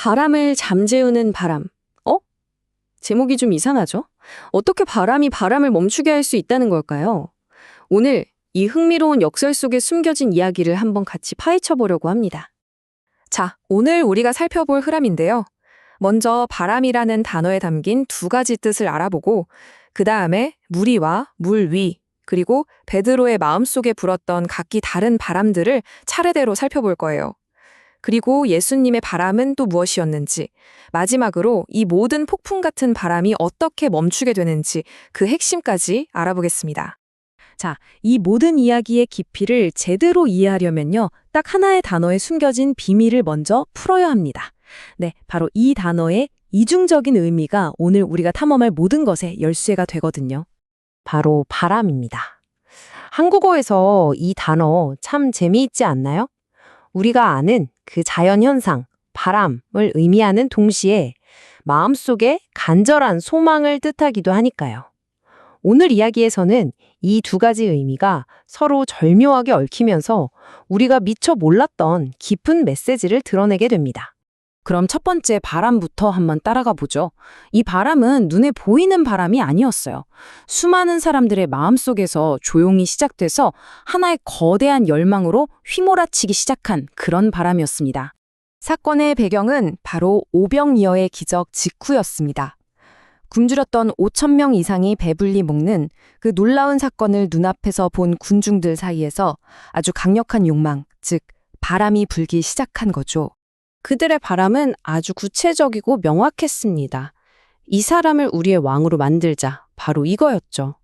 바람을 잠재우는 바람. 어? 제목이 좀 이상하죠? 어떻게 바람이 바람을 멈추게 할 수 있다는 걸까요? 오늘 이 흥미로운 역설 속에 숨겨진 이야기를 한번 같이 파헤쳐 보려고 합니다. 자, 오늘 우리가 살펴볼 흐름인데요. 먼저 바람이라는 단어에 담긴 두 가지 뜻을 알아보고 그 다음에 무리와 물 위, 그리고 베드로의 마음속에 불었던 각기 다른 바람들을 차례대로 살펴볼 거예요. 그리고 예수님의 바람은 또 무엇이었는지, 마지막으로 이 모든 폭풍 같은 바람이 어떻게 멈추게 되는지 그 핵심까지 알아보겠습니다. 자, 이 모든 이야기의 깊이를 제대로 이해하려면요, 딱 하나의 단어에 숨겨진 비밀을 먼저 풀어야 합니다. 네, 바로 이 단어의 이중적인 의미가 오늘 우리가 탐험할 모든 것의 열쇠가 되거든요. 바로 바람입니다. 한국어에서 이 단어 참 재미있지 않나요? 우리가 아는 그 자연현상, 바람을 의미하는 동시에 마음속에 간절한 소망을 뜻하기도 하니까요. 오늘 이야기에서는 이 두 가지 의미가 서로 절묘하게 얽히면서 우리가 미처 몰랐던 깊은 메시지를 드러내게 됩니다. 그럼 첫 번째 바람부터 한번 따라가 보죠. 이 바람은 눈에 보이는 바람이 아니었어요. 수많은 사람들의 마음속에서 조용히 시작돼서 하나의 거대한 열망으로 휘몰아치기 시작한 그런 바람이었습니다. 사건의 배경은 바로 오병이어의 기적 직후였습니다. 굶주렸던 5,000명 이상이 배불리 먹는 그 놀라운 사건을 눈앞에서 본 군중들 사이에서 아주 강력한 욕망, 즉 바람이 불기 시작한 거죠. 그들의 바람은 아주 구체적이고 명확했습니다. 이 사람을 우리의 왕으로 만들자. 바로 이거였죠.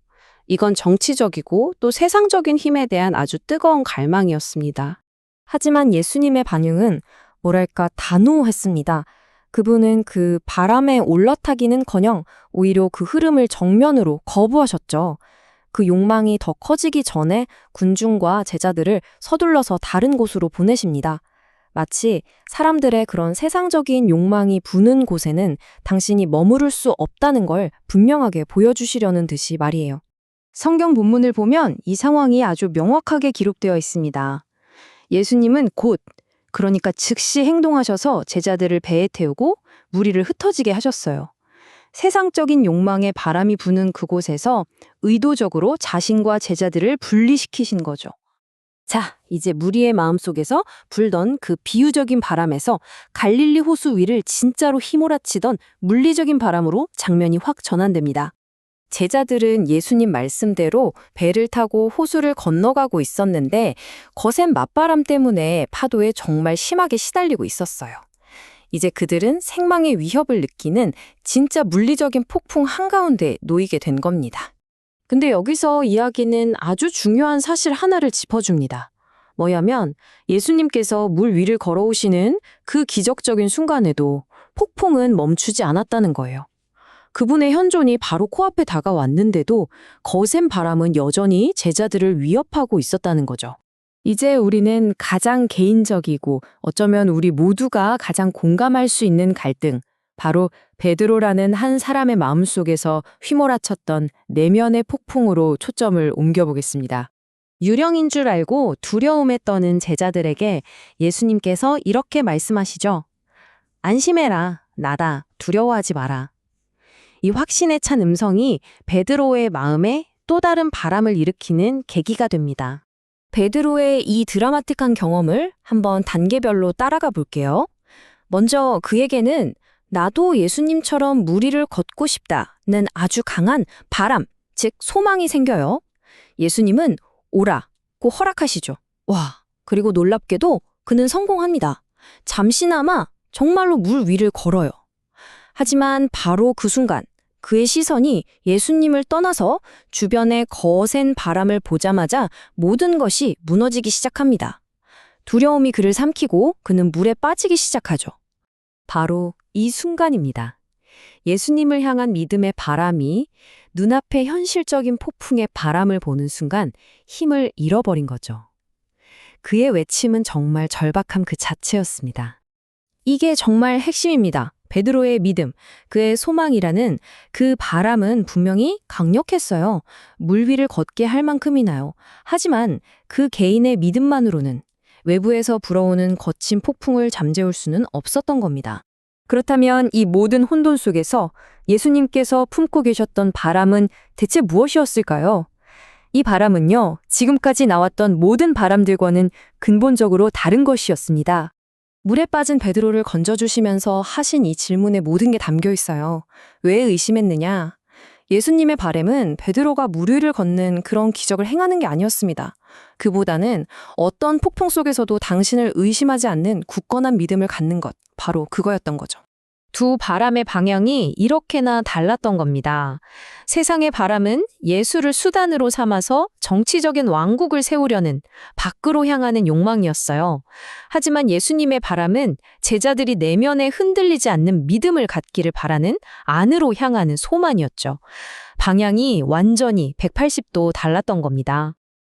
이건 정치적이고 또 세상적인 힘에 대한 아주 뜨거운 갈망이었습니다. 하지만 예수님의 반응은 뭐랄까 단호했습니다. 그분은 그 바람에 올라타기는커녕 오히려 그 흐름을 정면으로 거부하셨죠. 그 욕망이 더 커지기 전에 군중과 제자들을 서둘러서 다른 곳으로 보내십니다. 마치 사람들의 그런 세상적인 욕망이 부는 곳에는 당신이 머무를 수 없다는 걸 분명하게 보여주시려는 듯이 말이에요. 성경 본문을 보면 이 상황이 아주 명확하게 기록되어 있습니다. 예수님은 곧, 그러니까 즉시 행동하셔서 제자들을 배에 태우고 무리를 흩어지게 하셨어요. 세상적인 욕망에 바람이 부는 그곳에서 의도적으로 자신과 제자들을 분리시키신 거죠. 자, 이제 무리의 마음속에서 불던 그 비유적인 바람에서 갈릴리 호수 위를 진짜로 휘몰아치던 물리적인 바람으로 장면이 확 전환됩니다. 제자들은 예수님 말씀대로 배를 타고 호수를 건너가고 있었는데 거센 맞바람 때문에 파도에 정말 심하게 시달리고 있었어요. 이제 그들은 생명의 위협을 느끼는 진짜 물리적인 폭풍 한가운데 놓이게 된 겁니다. 근데 여기서 이야기는 아주 중요한 사실 하나를 짚어줍니다. 뭐냐면 예수님께서 물 위를 걸어오시는 그 기적적인 순간에도 폭풍은 멈추지 않았다는 거예요. 그분의 현존이 바로 코앞에 다가왔는데도 거센 바람은 여전히 제자들을 위협하고 있었다는 거죠. 이제 우리는 가장 개인적이고 어쩌면 우리 모두가 가장 공감할 수 있는 갈등, 바로 베드로라는 한 사람의 마음속에서 휘몰아쳤던 내면의 폭풍으로 초점을 옮겨보겠습니다. 유령인 줄 알고 두려움에 떠는 제자들에게 예수님께서 이렇게 말씀하시죠. 안심해라, 나다, 두려워하지 마라. 이 확신에 찬 음성이 베드로의 마음에 또 다른 바람을 일으키는 계기가 됩니다. 베드로의 이 드라마틱한 경험을 한번 단계별로 따라가 볼게요. 먼저 그에게는 나도 예수님처럼 물 위를 걷고 싶다는 아주 강한 바람, 즉 소망이 생겨요. 예수님은 오라고 허락하시죠. 와, 그리고 놀랍게도 그는 성공합니다. 잠시나마 정말로 물 위를 걸어요. 하지만 바로 그 순간 그의 시선이 예수님을 떠나서 주변의 거센 바람을 보자마자 모든 것이 무너지기 시작합니다. 두려움이 그를 삼키고 그는 물에 빠지기 시작하죠. 바로 이 순간입니다. 예수님을 향한 믿음의 바람이 눈앞의 현실적인 폭풍의 바람을 보는 순간 힘을 잃어버린 거죠. 그의 외침은 정말 절박함 그 자체였습니다. 이게 정말 핵심입니다. 베드로의 믿음, 그의 소망이라는 그 바람은 분명히 강력했어요. 물 위를 걷게 할 만큼이나요. 하지만 그 개인의 믿음만으로는 외부에서 불어오는 거친 폭풍을 잠재울 수는 없었던 겁니다. 그렇다면 이 모든 혼돈 속에서 예수님께서 품고 계셨던 바람은 대체 무엇이었을까요? 이 바람은요, 지금까지 나왔던 모든 바람들과는 근본적으로 다른 것이었습니다. 물에 빠진 베드로를 건져주시면서 하신 이 질문에 모든 게 담겨 있어요. 왜 의심했느냐? 예수님의 바람은 베드로가 물 위를 걷는 그런 기적을 행하는 게 아니었습니다. 그보다는 어떤 폭풍 속에서도 당신을 의심하지 않는 굳건한 믿음을 갖는 것, 바로 그거였던 거죠. 두 바람의 방향이 이렇게나 달랐던 겁니다. 세상의 바람은 예수를 수단으로 삼아서 정치적인 왕국을 세우려는 밖으로 향하는 욕망이었어요. 하지만 예수님의 바람은 제자들이 내면에 흔들리지 않는 믿음을 갖기를 바라는 안으로 향하는 소망이었죠. 방향이 완전히 180도 달랐던 겁니다.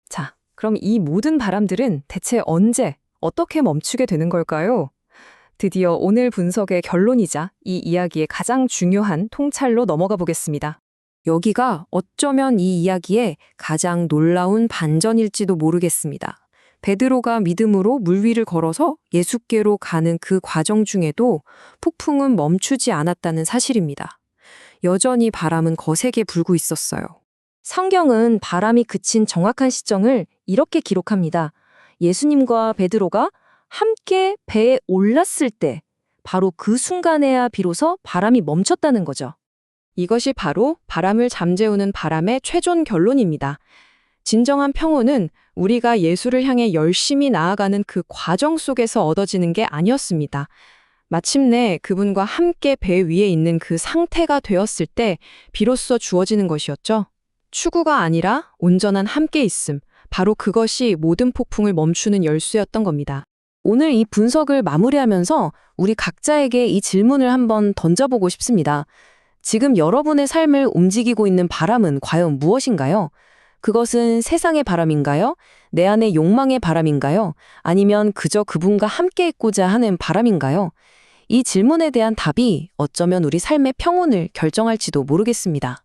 자, 그럼 이 모든 바람들은 대체 언제, 어떻게 멈추게 되는 걸까요? 드디어 오늘 분석의 결론이자 이 이야기의 가장 중요한 통찰로 넘어가 보겠습니다. 여기가 어쩌면 이 이야기의 가장 놀라운 반전일지도 모르겠습니다. 베드로가 믿음으로 물 위를 걸어서 예수께로 가는 그 과정 중에도 폭풍은 멈추지 않았다는 사실입니다. 여전히 바람은 거세게 불고 있었어요. 성경은 바람이 그친 정확한 시점을 이렇게 기록합니다. 예수님과 베드로가 함께 배에 올랐을 때 바로 그 순간에야 비로소 바람이 멈췄다는 거죠. 이것이 바로 바람을 잠재우는 바람의 최종 결론입니다. 진정한 평온은 우리가 예수를 향해 열심히 나아가는 그 과정 속에서 얻어지는 게 아니었습니다. 마침내 그분과 함께 배 위에 있는 그 상태가 되었을 때 비로소 주어지는 것이었죠. 추구가 아니라 온전한 함께 있음. 바로 그것이 모든 폭풍을 멈추는 열쇠였던 겁니다. 오늘 이 분석을 마무리하면서 우리 각자에게 이 질문을 한번 던져보고 싶습니다. 지금 여러분의 삶을 움직이고 있는 바람은 과연 무엇인가요? 그것은 세상의 바람인가요? 내 안의 욕망의 바람인가요? 아니면 그저 그분과 함께 있고자 하는 바람인가요? 이 질문에 대한 답이 어쩌면 우리 삶의 평온을 결정할지도 모르겠습니다.